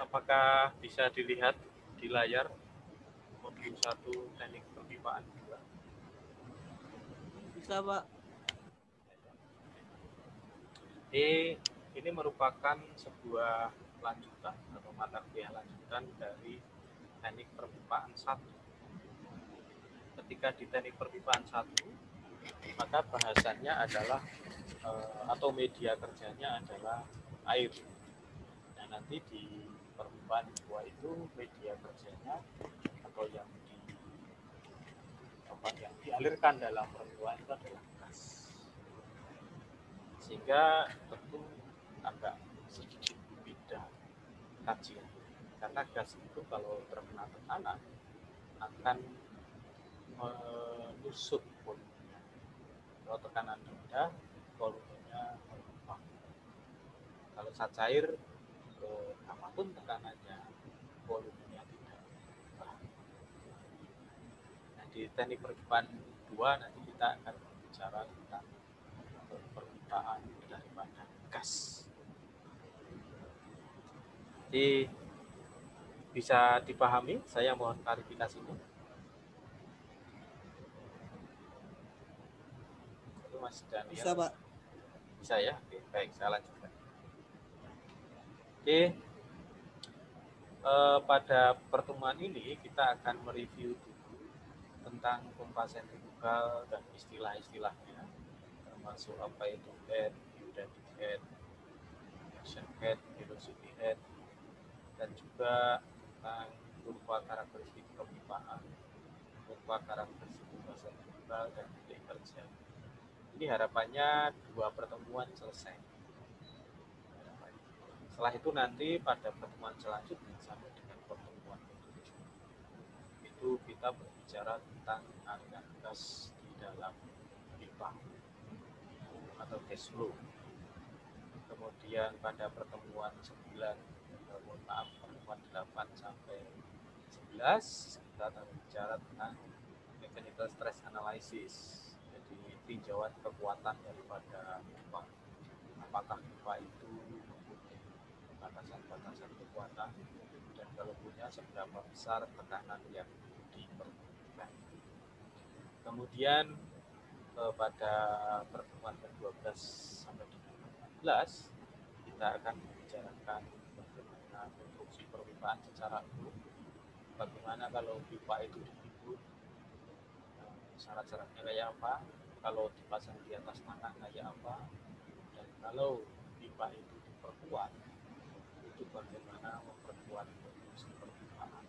Apakah bisa dilihat di layar modul 1 teknik perpipaan 2? Bisa, Pak. Ini merupakan sebuah lanjutan atau mata kuliah lanjutan dari teknik perpipaan 1. Ketika di teknik perpipaan 1, maka bahasannya adalah atau media kerjanya adalah air. Nah, nanti di perpipaan 2 itu media kerjanya atau yang dialirkan dalam perpipaan itu adalah gas. Sehingga tentu agak sedikit beda kajian. Karena gas itu kalau terkena tekanan akan menusuk volumenya. Kalau tekanan rendah, volumenya melimpah. Kalau zat cair, apapun tekanannya, volumenya tidak melimpah. Nah, di teknik perpipaan 2 nanti kita akan berbicara tentang perpipaan daripada gas. Jadi bisa dipahami? Saya mohon klarifikasinya. Itu Mas Daniel. Bisa, Pak. Bisa ya? Oke, baik, saya lanjutkan. Oke, pada pertemuan ini kita akan mereview dulu tentang pompa sentrifugal dan istilah-istilahnya, termasuk apa itu head, hydraulic head, suction head, velocity head, dan juga tentang kurva karakteristik perpipaan, kurva karakteristik pompa sentrifugal, dan titik kerja. Ini harapannya 2 pertemuan selesai. Setelah itu nanti pada pertemuan selanjutnya sampai dengan pertemuan ke-7 itu kita berbicara tentang aliran gas di dalam pipa atau gas flow. Kemudian pada pertemuan 9, pertemuan 8 sampai 11 kita akan berbicara tentang mechanical stress analysis. Jadi tinjauan kekuatan daripada pipa. Apakah pipa itu mempunyai batasan-batasan kekuatan, dan kalau punya seberapa besar tekanan yang diperlukan. Kemudian pada pertemuan ke-12 sampai dengan 14 kita akan membicarakan bagaimana konstruksi perpipaan secara umum, bagaimana kalau pipa itu dibimbut, syarat-syaratnya kayak apa, kalau dipasang di atas tanah kayak apa, dan kalau pipa itu diperkuat itu bagaimana memperkuat konstruksi perpipaan.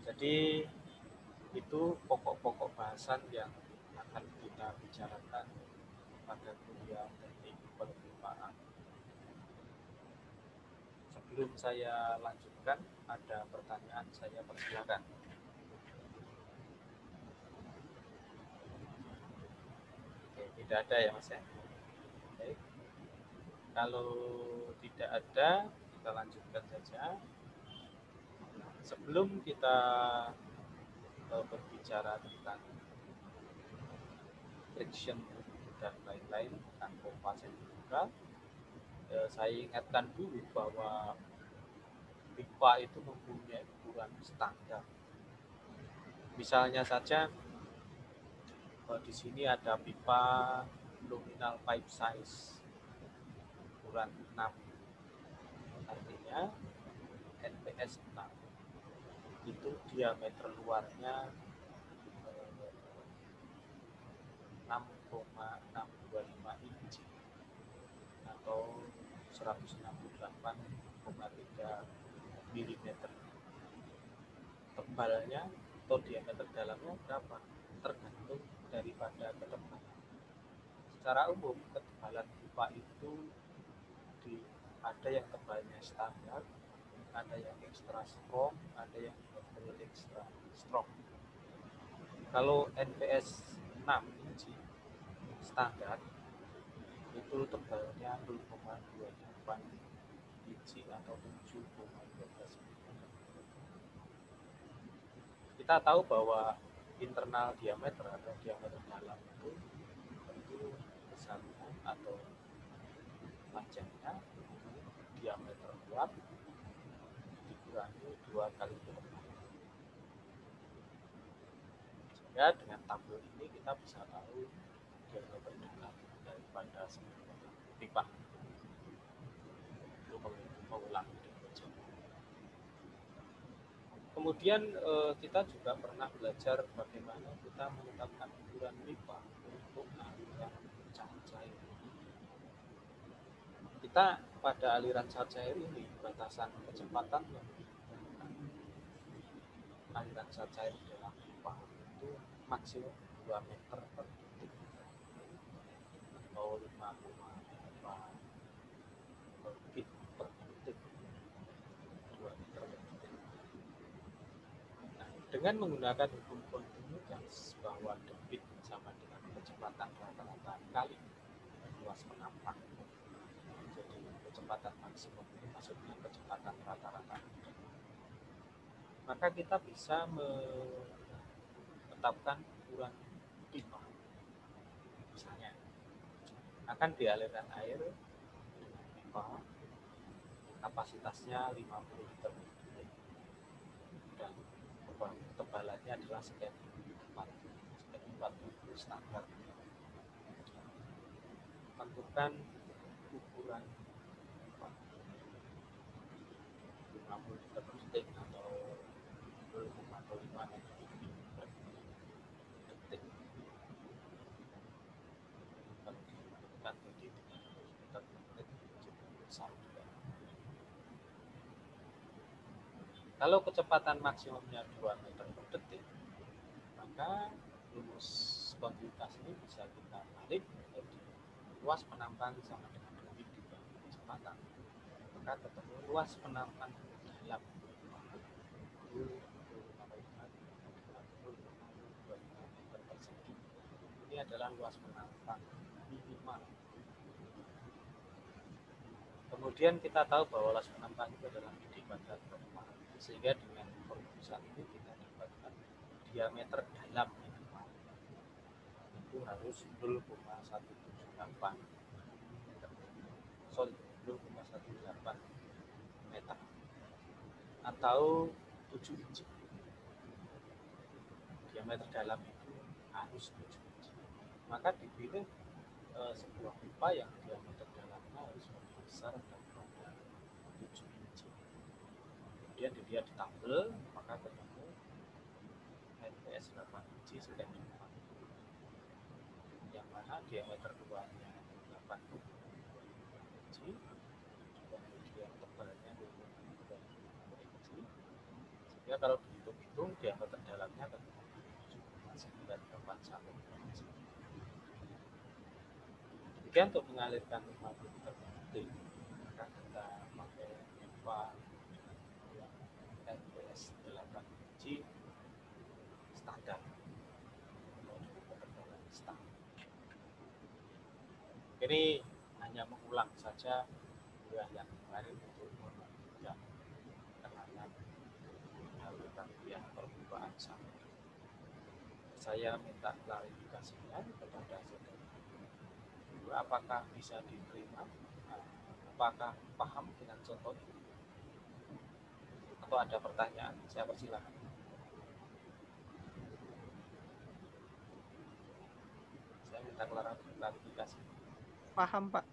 Jadi itu pokok-pokok bahasan yang akan kita bicarakan pada kuliah teknik perpipaan. Sebelum saya lanjutkan, ada pertanyaan, saya persilakan. Oke, tidak ada ya Mas ya? Baik. Kalau tidak ada, kita lanjutkan saja. Sebelum kita berbicara tentang friction dan lain-lain tentang pompa sentrifugal, saya ingatkan dulu bahwa pipa itu mempunyai ukuran standar. Misalnya saja di sini ada pipa nominal pipe size ukuran 6, artinya NPS 6 itu diameter luarnya 6,625 inci atau 168,3 mm. Tebalnya atau diameter dalamnya berapa? Tergantung daripada ketebalan. Secara umum ketebalan pipa itu ada yang tebalnya standar, ada yang extra strong, ada yang benar-benar extra strong. Kalau NPS 6 inci standar itu tebalnya 0,28 inci atau 7,12 mm. Kita tahu bahwa internal diameter atau diameter dalam itu besarnya atau panjangnya, diameter luar 2 kali gelombang. Sehingga dengan tabel ini kita bisa tahu diameter dalam daripada sebuah pipa. Itu mengulang dengan. Kemudian kita juga pernah belajar bagaimana kita menetapkan ukuran pipa untuk aliran cat cair. Kita pada aliran cat cair ini batasan kecepatan yang aliran cat cair dalam pipa itu maksimum 2 meter per detik atau 5,8 bit per detik, 2 meter per detik. Nah, dengan menggunakan hukum kontinuitas bahwa debit sama dengan kecepatan rata-rata kali luas penampang, jadi kecepatan maksimum ini maksudnya kecepatan rata-rata, maka kita bisa menetapkan ukuran pipa. Misalnya akan dialirkan air dengan pipa kapasitasnya 50 liter dan ketebalannya adalah sekian 40 standar. Tentukan ukuran pipa 50 liter per detik atau 0,05 meter per detik. Kalau dikalikan jadi 30 meter per detik cukup besar juga. Kalau kecepatan maksimumnya 2 meter per detik, maka rumus kontinuitas ini bisa kita balik menjadi luas penampang sama dengan debit dibagi kecepatan. Maka ketemu luas penampang dalam meter persegi. Ini adalah luas penampang minimal. Kemudian kita tahu bahwa luas penampang itu adalah d kuadrat per 4, sehingga dengan perumusan ini kita dapatkan diameter dalam minimal itu harus 0,178 meter atau 7 inci. Diameter dalam itu harus 7 inci. Maka dipilih sebuah pipa yang diameter dalamnya harus lebih besar daripada 7 inci. Kemudian dilihat di tabel, maka ketemu NPS 8 inci sekian 4, yang mana diameter luarnya 8 inci, kemudian tebalnya 2,5 inci. Sehingga kalau dihitung-hitung diameter dalamnya ketemu 7,981 inci. Demikian untuk mengalirkan 50 liter per detik, maka kita pakai pipa yang NPS 8 inci standar. Ini hanya mengulang saja yang kemarin untuk menunjukkan tekanan aliran yang permukaan sampai. Saya minta klarifikasinya kepada saudara. Apakah bisa diterima? Apakah paham dengan contoh ini? Atau ada pertanyaan? Saya persilakan. Saya minta klarifikasi. Paham, Pak.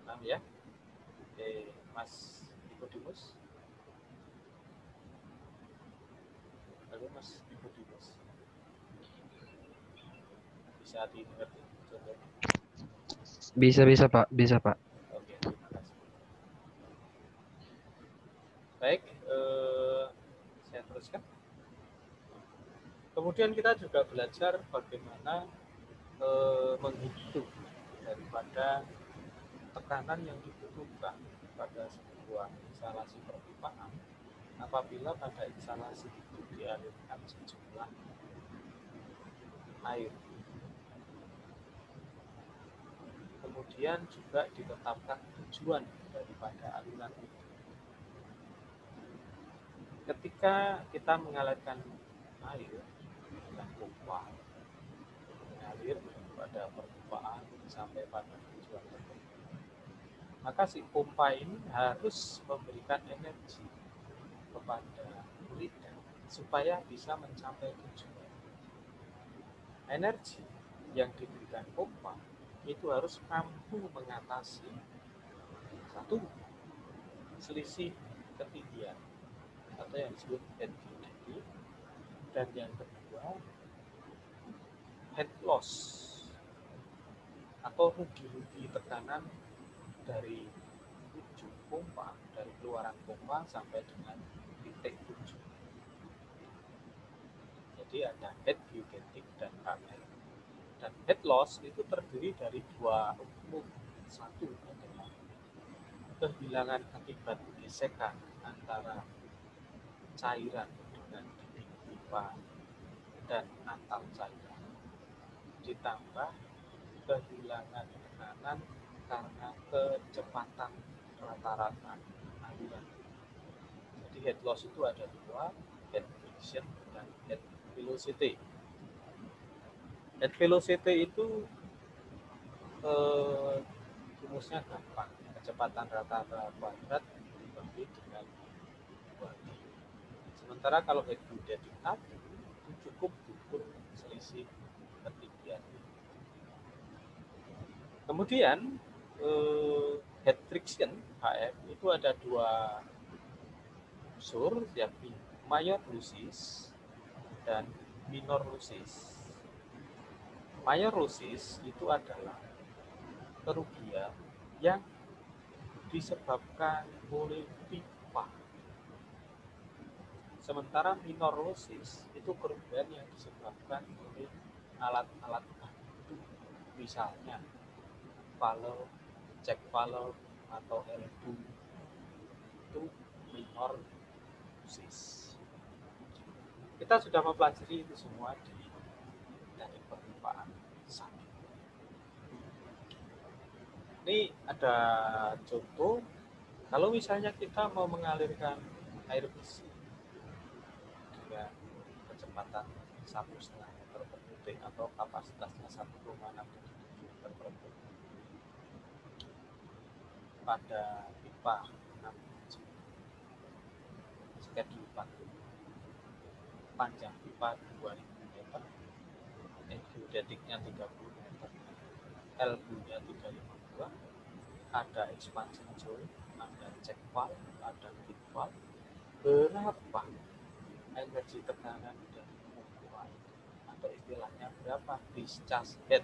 Paham ya? Oke, Mas Nikodemus. Halo Mas Nikodemus. Bisa dimengerti contohnya? Bisa Pak, bisa Pak. Oke, terima kasih. Baik, saya teruskan. Kemudian kita juga belajar bagaimana menghitung daripada tekanan yang dibutuhkan pada sebuah instalasi perpipaan apabila pada instalasi itu dialirkan sejumlah air. Kemudian juga ditetapkan tujuan daripada aliran itu. Ketika kita mengalirkan air dengan pompa, mengalir pada perpipaan sampai pada tujuan tertentu, maka si pompa ini harus memberikan energi kepada muridnya supaya bisa mencapai tujuan. Energi yang diberikan pompa itu harus mampu mengatasi satu, selisih ketinggian atau yang disebut head kinetic, dan yang kedua head loss atau rugi-rugi tekanan dari ujung pompa, dari keluaran pompa sampai dengan titik tujuan. Jadi ada head kinetic dan head. Dan head loss itu terdiri dari dua unsur. Satu adalah kehilangan akibat gesekan antara cairan dengan dinding pipa dan atap cairan, ditambah kehilangan tekanan karena kecepatan rata-rata aliran. Jadi head loss itu ada dua, head friction dan head velocity. Head velocity itu rumusnya gampang, kecepatan rata-rata kuadrat dibagi dengan 2. Sementara kalau head kinetic tadi itu cukup ukur selisih ketinggian. Kemudian head friction HF itu ada dua unsur, yakni major losses dan minor losses. Major losses itu adalah kerugian yang disebabkan oleh pipa. Sementara minor losses itu kerugian yang disebabkan oleh alat-alat bantu, misalnya valve, cek valve atau elbow, itu minor losses. Kita sudah mempelajari itu semua dari perpipaan satu. Ini ada contoh, kalau misalnya kita mau mengalirkan air bersih dengan kecepatan 1,5 meter per detik atau kapasitasnya 1,6 liter per detik pada pipa 6 inci, schedule 4, panjang pipa 2000 meter, geodetiknya 30 meter, elbow-nya 352, ada expansion joint, ada check valve, ada feed valve. Berapa energi tekanan dari pompa atau istilahnya berapa discharge head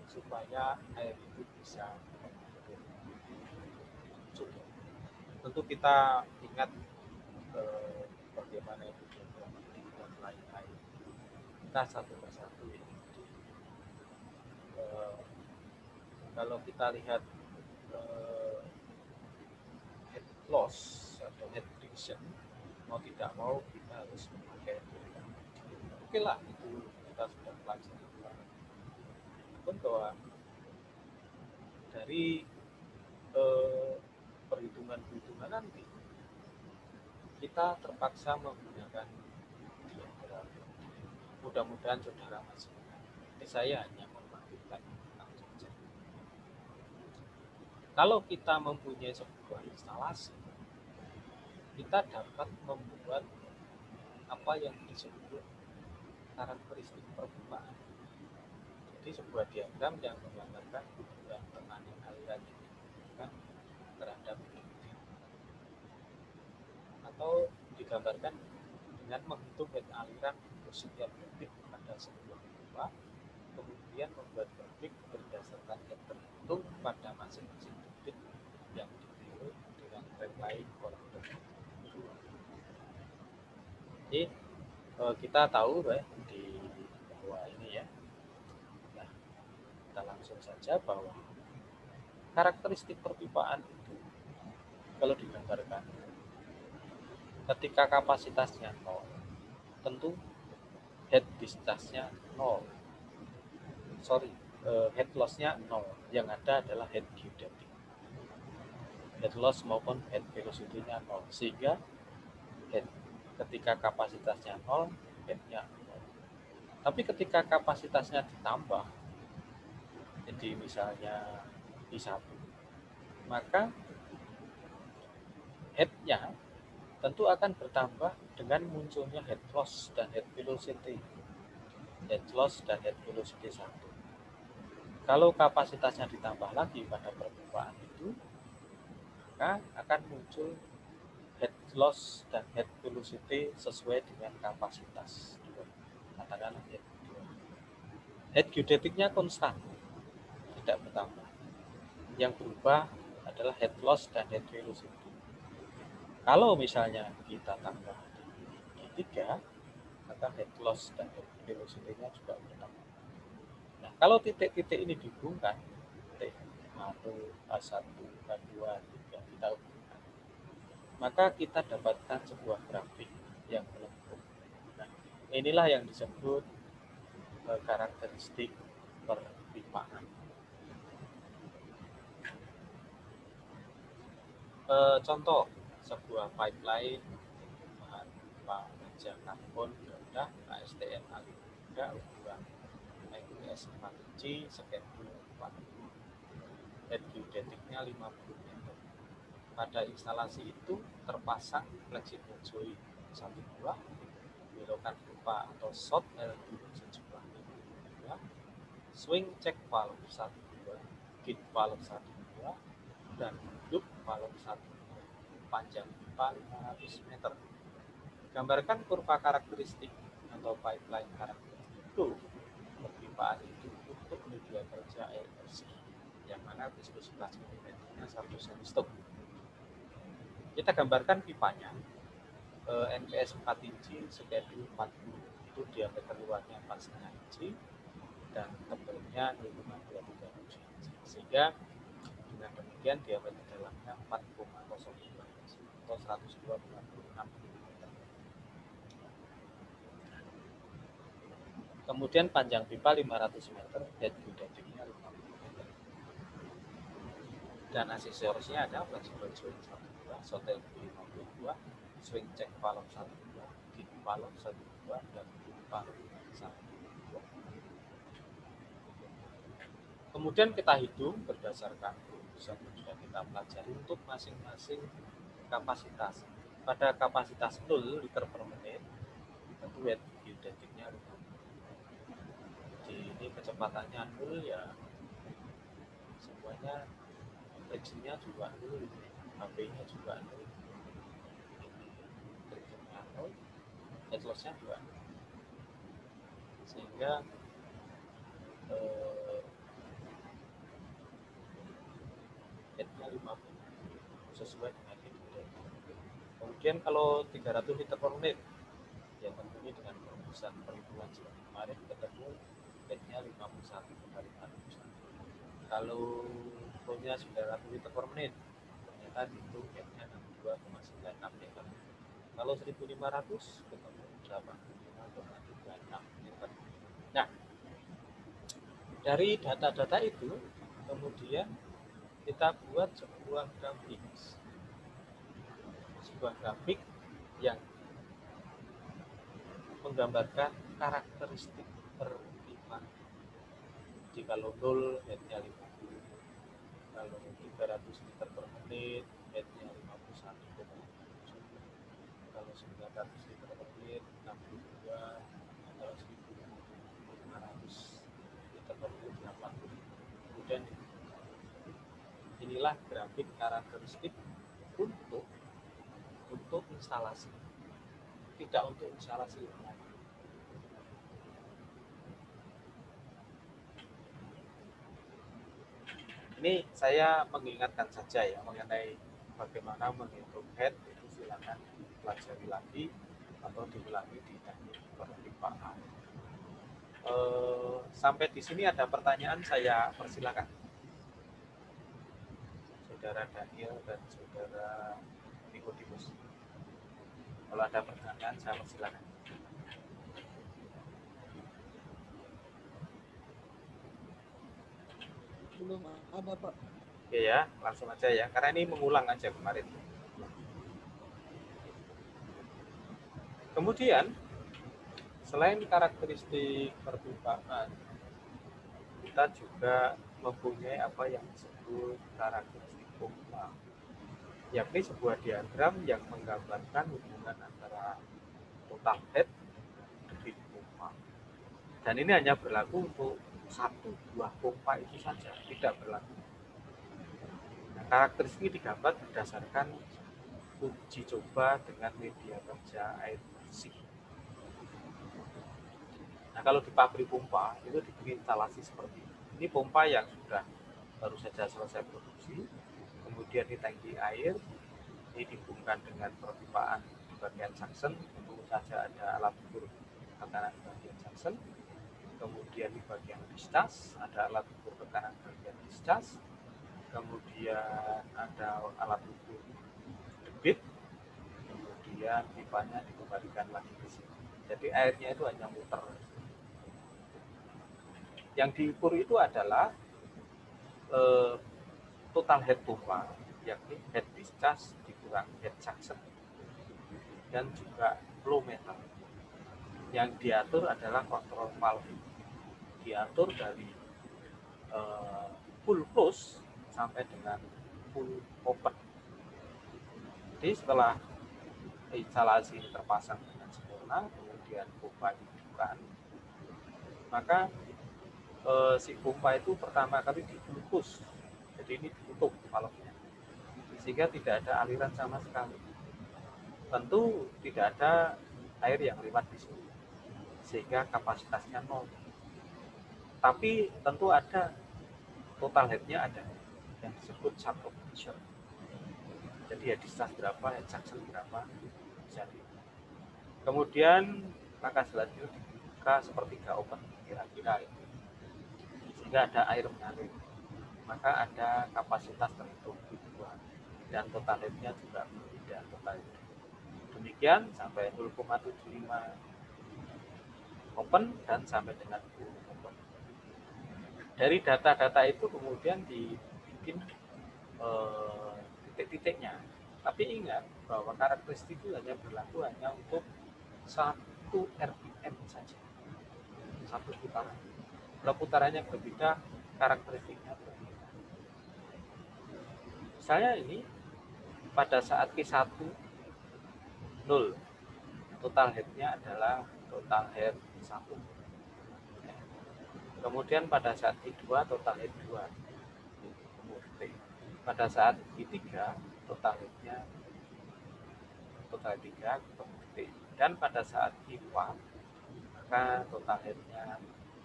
supaya air itu bisa mengalir. Tentu kita ingat bagaimana itu dan lain-lain. Kita satu persatu ya. Kalau kita lihat head loss atau head friction, mau tidak mau kita harus memakai head. Oke lah, itu kita sudah pelajari. Pun bahwa dari perhitungan-perhitungan nanti kita terpaksa menggunakan diagram. Mudah-mudahan saudara masih ingat. Ini saya hanya membangkitkan tentang saja. Kalau kita mempunyai sebuah instalasi, kita dapat membuat apa yang disebut karakteristik perpipaan. Jadi sebuah diagram yang menggambarkan hubungan tekanan aliran yang diberikan terhadap dinding, atau digambarkan dengan menghitung head aliran untuk setiap detik pada sebuah pipa, kemudian membuat grafik berdasarkan head terhitung pada masing-masing detik yang dipilih dengan trendline koridor. Jadi kita tahu di bawah ini ya. Nah, kita langsung saja bahwa karakteristik perpipaan itu kalau digambarkan ketika kapasitasnya 0, tentu head discharge-nya 0. Head loss-nya 0. Yang ada adalah head geodetic. Head loss maupun head velocity-nya 0. Sehingga ketika kapasitasnya 0, head-nya 0. Tapi ketika kapasitasnya ditambah, jadi misalnya I1, maka head-nya tentu akan bertambah dengan munculnya head loss dan head velocity. Head loss dan head velocity 1. Kalau kapasitasnya ditambah lagi pada perpipaan itu, maka akan muncul head loss dan head velocity sesuai dengan kapasitas. Katakanlah head 2. Head geodetiknya konstan, tidak bertambah. Yang berubah adalah head loss dan head velocity. Kalau misalnya kita tambah di 3, maka head loss dan head velocity-nya juga bertambah. Nah, kalau titik-titik ini dihubungkan, titik A1, A1, A2, A3 kita hubungkan, maka kita dapatkan sebuah grafik yang melengkung. Nah, inilah yang disebut karakteristik perpipaan. Contoh sebuah pipeline bahan baja karbon rendah ASTM A3 ukuran IPS 4C skedul 40, head geodetiknya 50 meter. Pada instalasi itu terpasang fleksibel joint 1 buah, belokan pipa atau shot LD sejumlah 2, swing check valve 1 buah, gate valve 1 buah, dan loop valve 1 buah, panjang pipa 500 meter. Gambarkan kurva karakteristik atau pipeline karakteristik itu perpipaan itu untuk media kerja air bersih yang mana viskositas milimeternya 1 cm3. Kita gambarkan pipanya, NPS 4 inci skedul 40, itu diameter luarnya 4,5 inci dan tebelnya 0,23 inci, sehingga dengan demikian diameter dalamnya 4,02 inci atau 102,6 mm. Kemudian panjang pipa 500 meter, head geodetiknya 50 meter. Dan aksesorisnya ada flexible joint 1 buah, sotel 52, swing check valve 1 buah, gate valve 1 buah, dan loop valve 1 buah. Kemudian kita hitung berdasarkan rumus yang sudah kita pelajari untuk masing-masing kapasitas. Pada kapasitas 0 liter per menit, tentu head geodetiknya 50. Jadi ini kecepatannya 0 ya, semuanya frictionnya juga 0, HP-nya juga 0, frictionnya 0, head loss-nya juga 0. Sehingga head-nya 50 sesuai dengan itu. Kemudian kalau 300 liter per menit, ya tentunya dengan perumusan perhitungan seperti kemarin ketemu head-nya 51 kali 41. Kalau flow-nya 900 liter per menit, ternyata itu head-nya 62,96 meter. Kalau 1500 ketemu 85,36 meter. Nah, dari data-data itu kemudian kita buat sebuah grafik yang menggambarkan karakteristik perpipaan. Jadi kalau 0 head-nya 50, kalau 300 liter per menit head-nya 51,7, kalau 900 liter per menit 62, kalau 1500 liter per menit 80. Kemudian inilah grafik karakteristik untuk instalasi, tidak untuk instalasi yang lain. Ini saya mengingatkan saja ya mengenai bagaimana menghitung head, itu silakan pelajari lagi atau diulangi di teknik perpipaan. Sampai di sini ada pertanyaan, saya persilakan. Saudara Daniel dan saudara Nikodemus. Kalau ada pertanyaan, saya persilakan. Belum ada, Pak. Oke ya, langsung aja ya, karena ini mengulang aja kemarin. Kemudian, selain karakteristik perpipaan, kita juga mempunyai apa yang disebut karakteristik pompa. yakni sebuah diagram yang menggambarkan hubungan antara total head debit pompa. Dan ini hanya berlaku untuk satu buah pompa itu saja, tidak berlaku. Nah, karakteristik ini digambar berdasarkan uji coba dengan media kerja air bersih. Nah, kalau di pabrik pompa itu diberi instalasi seperti ini. Ini pompa yang sudah baru saja selesai produksi, kemudian di tangki air, ini dihubungkan dengan perpipaan di bagian suction, tentu saja ada alat ukur tekanan di bagian suction, kemudian di bagian discharge ada alat ukur tekanan bagian discharge, kemudian ada alat ukur debit, kemudian pipanya dikembalikan lagi ke sini. Jadi airnya itu hanya muter. Yang diukur itu adalah total head pompa, yakni head discharge dikurang head suction, dan juga flow meter. Yang diatur adalah kontrol valve, diatur dari full close sampai dengan full open. Jadi setelah instalasi ini terpasang dengan sempurna, kemudian pompa dihidupkan, maka si pompa itu pertama kali di full close. Jadi ini ditutup valve-nya, sehingga tidak ada aliran sama sekali. Tentu tidak ada air yang lewat di sini, sehingga kapasitasnya 0. Tapi tentu ada total head-nya ada yang disebut shut off pressure. Jadi head discharge berapa, head suction berapa, bisa dihitung. Kemudian maka selanjutnya dibuka sepertiga open, kira-kira itu, sehingga ada air mengalir. Maka ada kapasitas terhitung dibuat, dan total head-nya juga berbeda total head. Demikian sampai 0,75 open dan sampai dengan full open. Dari data-data itu kemudian dibikin titik-titiknya. Tapi ingat bahwa karakteristik itu hanya berlaku hanya untuk satu RPM saja, satu putaran. Kalau putarannya berbeda, karakteristiknya berbeda. Misalnya ini pada saat Q1 0, total head-nya adalah total head 1. Kemudian pada saat Q2 total head 2. Pada saat Q3 total head-nya total 3, dan pada saat Q4 maka total head-nya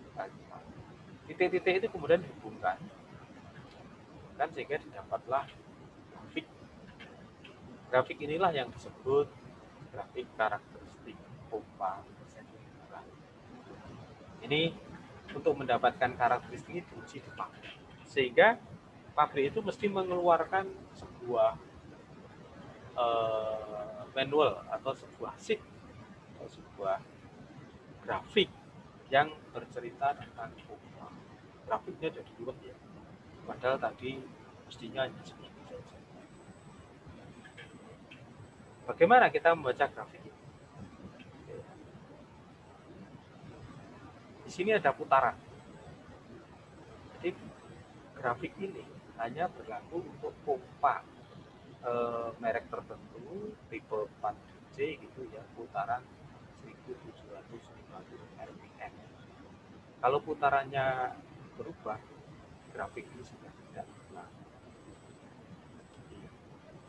total 5. Titik-titik itu kemudian dihubungkan kan, sehingga didapatlah grafik. Grafik inilah yang disebut grafik karakteristik pompa sentrifugal. Ini untuk mendapatkan karakteristik ini diuji di pabrik, sehingga pabrik itu mesti mengeluarkan sebuah manual atau sebuah sheet atau sebuah grafik yang bercerita tentang pompa. Grafiknya jadi ruwet ya, padahal tadi mestinya hanya seperti saja. Bagaimana kita membaca grafik ini? Di sini ada putaran. Jadi grafik ini hanya berlaku untuk pompa merek tertentu, tipe 4DC gitu ya, putaran 1750 RPM. Kalau putarannya berubah, grafik ini sudah tidak berlaku.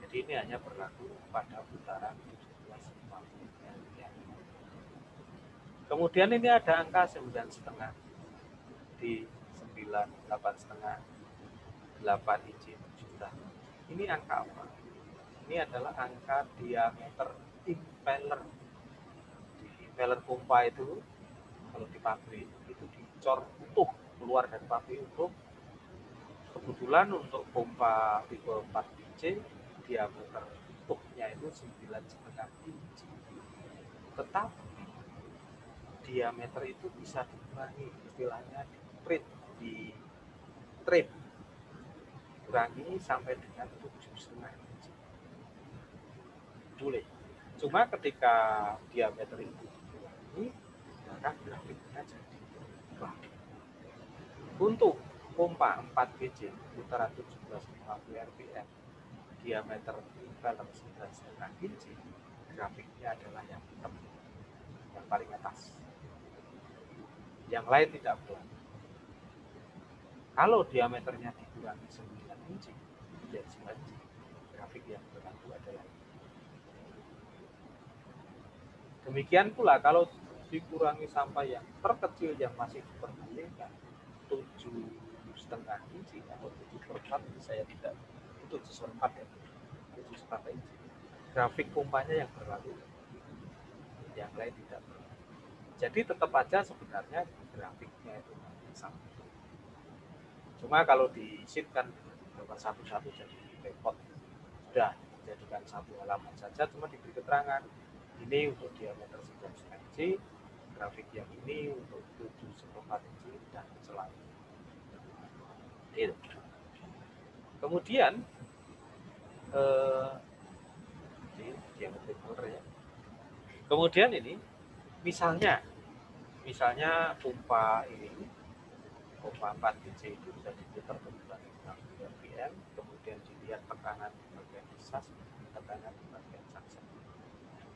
Jadi ini hanya berlaku pada putaran 1750 RPM. Kemudian ini ada angka 9,5 di 9, 8,5, 8 inci juta. Ini angka apa? Ini adalah angka diameter impeller. Di impeller pompa itu kalau di pabrik itu dicor utuh keluar dari pabrik utuh. Kebetulan untuk pompa tipe 4DC diameter utuhnya itu 9,5 inci. Tetapi diameter itu bisa dikurangi, istilahnya di print, di trim, kurangi sampai dengan 7,5 inci. Boleh. Cuma ketika diameter itu dikurangi, maka grafiknya jadi berubah. Untuk pompa 4 BJ putaran 1750 RPM diameter impeller 9,5 inci, grafiknya adalah yang hitam, yang paling atas. Yang lain tidak berlaku. Kalau diameternya dikurangi 9 inci menjadi 9 inci, grafik yang berlaku adalah ini. Demikian pula kalau dikurangi sampai yang terkecil yang masih diperbolehkan 7,5 inci atau 7/4, saya tidak, itu 7/4 ya, 7/4 inci, grafik pompanya yang berlaku, yang lain tidak berlaku. Jadi tetap aja sebenarnya grafiknya itu sama. Cuma kalau diisi kan nomor satu-satu jadi repot, sudah dijadikan satu halaman saja, cuma diberi keterangan ini untuk diameter 9,5 inci, grafik yang ini untuk 7,4 inci dan selain. Gitu. Kemudian diameter ya. Kemudian ini misalnya pompa ini, pompa 4 inci itu bisa diputar dengan 6 rpm, kemudian dilihat tekanan di bagian disas, tekanan di bagian suction.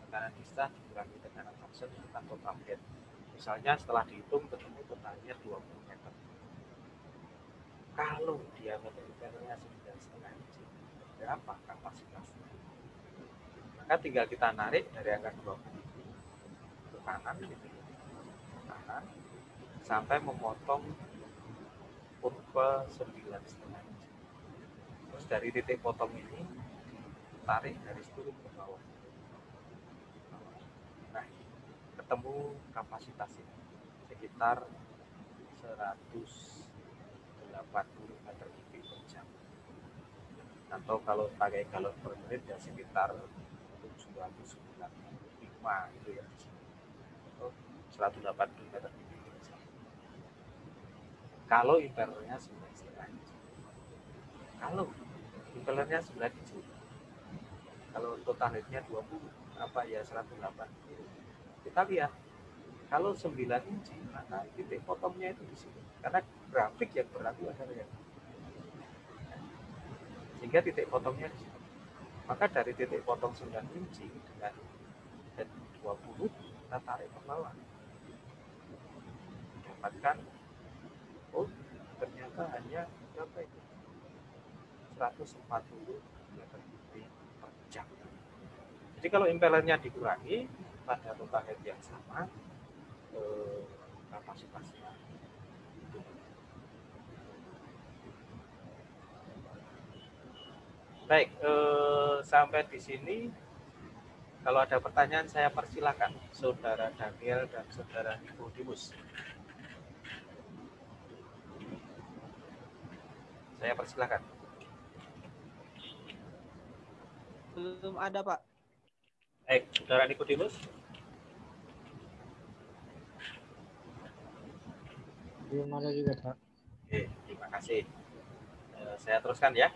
Tekanan disas dikurangi tekanan suction tentang total head. Misalnya setelah dihitung ketemu totalnya 20 meter. Kalau diameter impellernya 9,5 inci, berapa kapasitasnya? Maka tinggal kita narik dari angka 20 ke kanan, gitu, kanan sampai memotong kurva 9,5 inci. Terus dari titik potong ini tarik garis turun ke bawah. Nah, ketemu kapasitasnya sekitar 180 meter kubik per jam. Atau kalau pakai galon per menit ya sekitar 795 itu ya. Atau 180 meter kubik per jam. Kalau impellernya 9,5 inci. Kalau impellernya 9 inci, kalau total headnya 20, apa ya 108. Kita lihat kalau 9 inci, maka titik potongnya itu di sini. Karena grafik yang berlaku adalah yang sehingga titik potongnya di sini. Maka dari titik potong 9 inci dengan head 20, kita tarik ke bawah. Dapatkan, oh ternyata hanya berapa itu? 140 meter kubik per jam. Jadi kalau impellernya dikurangi pada total head yang sama, kapasitasnya. Baik, sampai di sini. Kalau ada pertanyaan saya persilakan, Saudara Daniel dan Saudara Nikodemus. Saya persilakan. Belum ada, Pak. Baik, Saudara Nikodemus. Belum ada juga, Pak. Oke, terima kasih. Saya teruskan ya.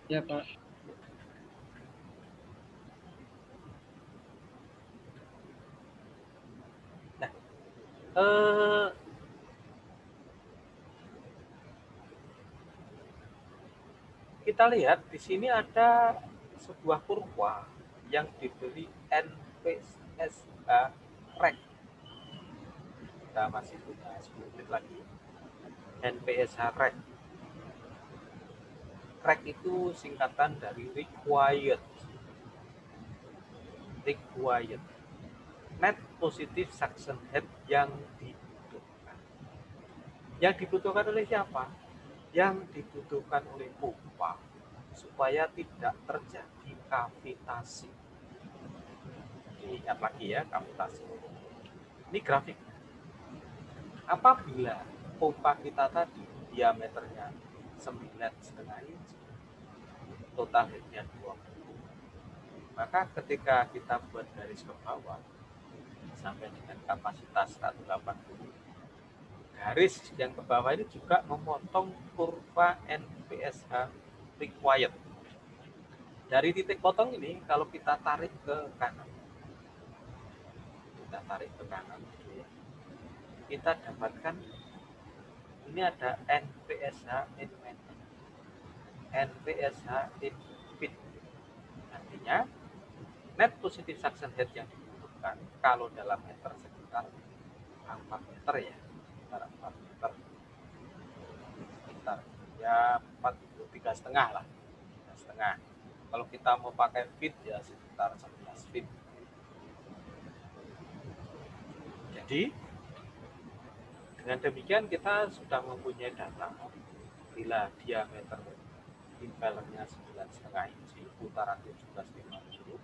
Ya, Pak. Nah, kita lihat di sini ada sebuah kurva yang diberi NPSH rek. Kita masih punya 10 menit lagi. NPSH rek. Rek itu singkatan dari required net positive suction head yang dibutuhkan. Yang dibutuhkan oleh siapa? Yang dibutuhkan oleh pompa supaya tidak terjadi kavitasi. Ingat lagi ya, kavitasi. Ini grafik. Apabila pompa kita tadi diameternya 9,5 inci, total headnya 20, maka ketika kita buat garis ke bawah sampai dengan kapasitas 180, garis yang ke bawah ini juga memotong kurva NPSH required. Dari titik potong ini kalau kita tarik ke kanan, kita dapatkan ini ada NPSH in meter, NPSH in Artinya net positive suction head yang dibutuhkan kalau dalam meter sekitar 4 meter ya, sekitar 4 meter, sekitar ya 3,5 lah, 3,5. Kalau kita mau pakai feet ya sekitar 11 feet. Jadi dengan demikian kita sudah mempunyai data bila diameter impellernya 9,5 inci, putaran 1750,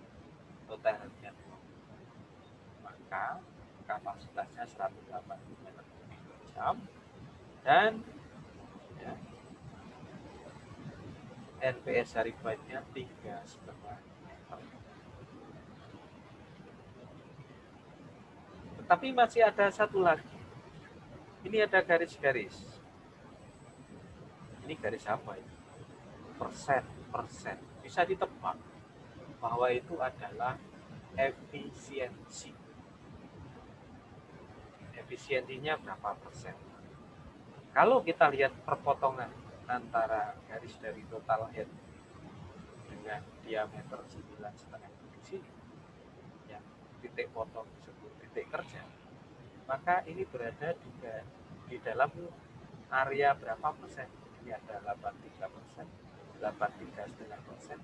rotatornya 20, maka kapasitasnya 180 meter kubik per jam, dan ya, NPS required-nya 3,5 meter. Tetapi masih ada satu lagi. Ini ada garis-garis. Ini garis apa ini? Persen. Bisa ditebak bahwa itu adalah efisiensi. Efisiensinya berapa persen? Kalau kita lihat perpotongan antara garis dari total head dengan diameter 9,5 di sini, yang titik potong disebut titik kerja, maka ini berada di dalam area berapa persen? Ini ada 83%, 83,5%.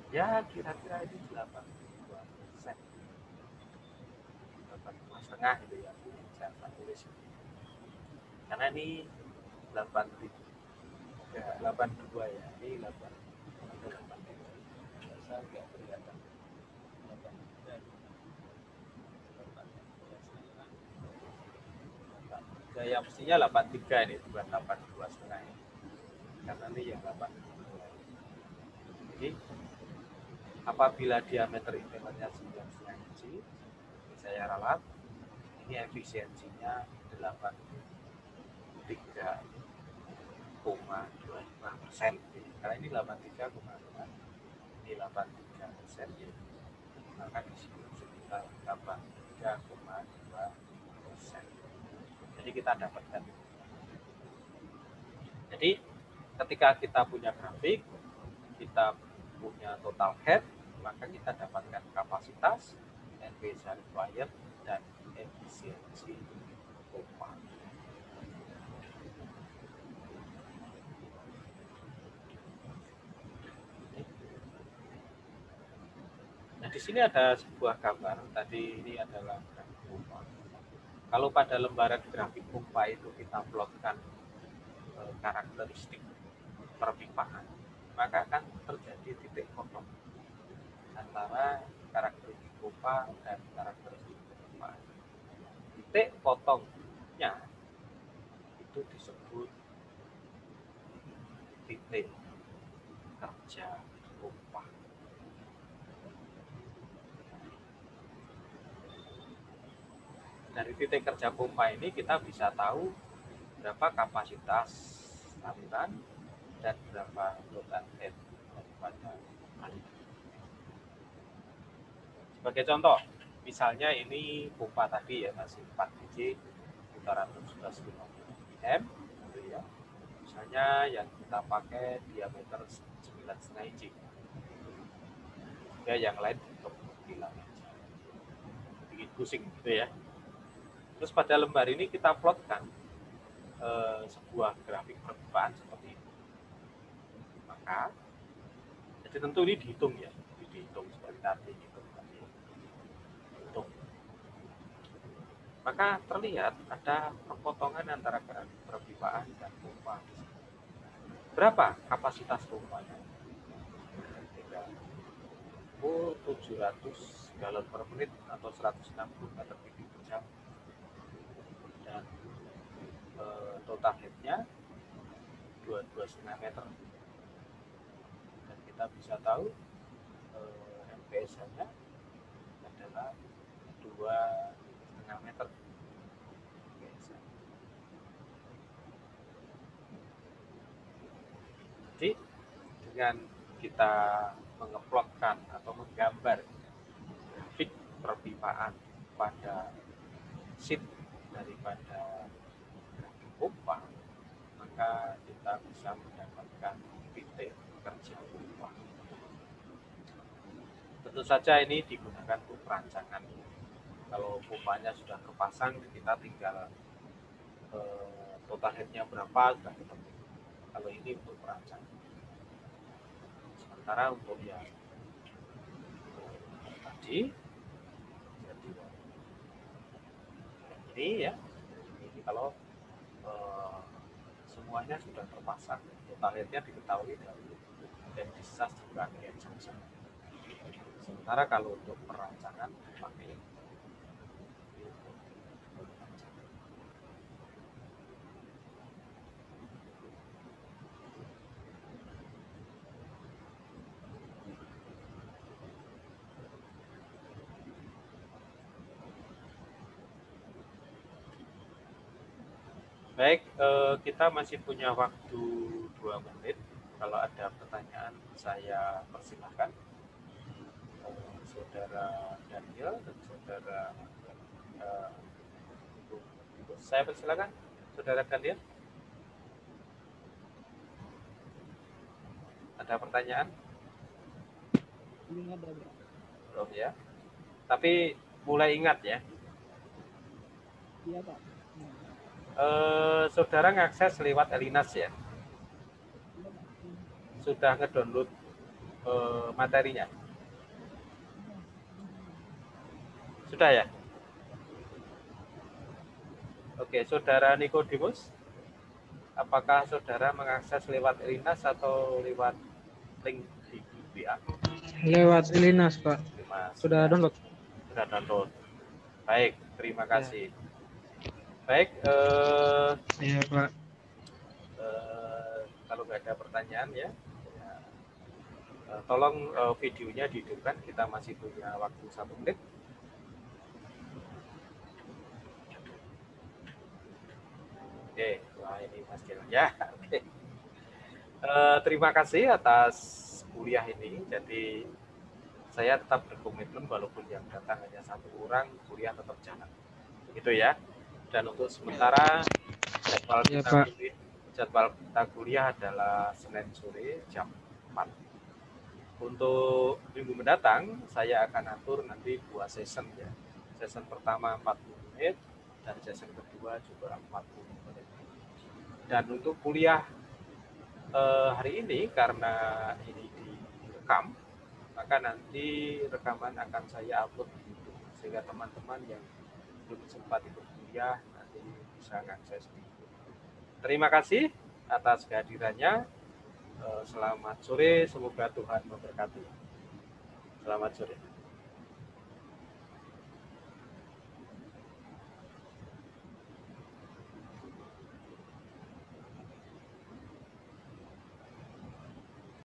Ya kira-kira ini 82%. 8,5 gitu ya. Saya tulis. Karena ini 82 ya. Ini 83. Saya nggak kelihatan. 83. Ya mestinya 83 ini, bukan 82,5 ya. Karena ini yang 82. Jadi apabila diameter impellernya 9,5 inci, saya ralat, ini efisiensinya 83,25%. Karena ini 83,5, ini 83%, maka di sini sekitar 83,2%. Jadi kita dapatkan. Jadi ketika kita punya grafik, kita punya total head, maka kita dapatkan kapasitas, NPS required, dan efisiensi pompa. Nah, di sini ada sebuah gambar. Tadi ini adalah grafik pompa. Kalau pada lembaran grafik pompa itu kita plotkan karakteristik perpipaan, maka akan terjadi titik potong antara karakteristik pompa dan karakteristik perpipaan. Titik potongnya itu disebut titik kerja pompa. Dari titik kerja pompa ini kita bisa tahu berapa kapasitas saluran dan berapa total head daripada aliran. Sebagai contoh, misalnya ini pompa tadi ya masih 4 biji putaran 1750 mm, gitu ya. Misalnya yang kita pakai diameter 9,5 inci. Ya, yang lain untuk bilang bikin pusing gitu ya. Terus pada lembar ini kita plotkan sebuah grafik perpipaan seperti ini. Maka, jadi tentu ini dihitung ya, dihitung seperti tadi hitung. Maka terlihat ada perpotongan antara grafik perpipaan dan pompa. Berapa kapasitas pompanya? 700 galon per menit atau 160 meter kubik per jam. Dan total headnya 22,5 meter. Dan kita bisa tahu MPS-nya adalah 2,5 meter. Jadi dengan kita mengeplotkan atau menggambar grafik perpipaan pada sheet daripada grafik pompa, maka kita bisa mendapatkan titik kerja pompa. tentu saja ini digunakan untuk perancangan. Kalau pompanya sudah kepasang, kita tinggal total headnya berapa sudah ketemu. Kalau ini untuk perancangan. Sementara untuk yang tadi, jadi ini ya, ini kalau semuanya sudah terpasang, total headnya diketahui dari dan discharge juga head junction. Sementara kalau untuk perancangan pakai baik, kita masih punya waktu 2 menit. Kalau ada pertanyaan saya persilahkan. Saudara Daniel dan saudara saya persilakan, saudara Daniel. Ada pertanyaan? Belum ada, Pak. Belum ya. Tapi mulai ingat ya. Iya, Pak. Saudara ngakses lewat Elinas ya. Sudah ngedownload materinya. Sudah ya? Oke, saudara Nikodemus, apakah saudara mengakses lewat Elinas atau lewat link di WA? Lewat Elinas, Pak. Sudah download. Sudah download. Baik, terima kasih. Baik, Iya, Pak. kalau nggak ada pertanyaan ya, tolong videonya dihidupkan. Kita masih punya waktu 1 menit. Oke, wah ini Mas Gil ya. Oke. Terima kasih atas kuliah ini. Jadi saya tetap berkomitmen walaupun yang datang hanya 1 orang, kuliah tetap jalan. Begitu ya. Dan untuk sementara jadwal Iya, kita Pak. kuliah adalah Senin sore jam 4. Untuk minggu mendatang saya akan atur nanti 2 session ya. Session pertama 40 menit dan session kedua juga 40 menit. Dan untuk kuliah hari ini karena ini direkam, maka nanti rekaman akan saya upload di YouTube sehingga teman-teman yang belum sempat ikut kuliah nanti bisa mengakses di YouTube. Terima kasih atas kehadirannya. Selamat sore, semoga Tuhan memberkati. Selamat sore.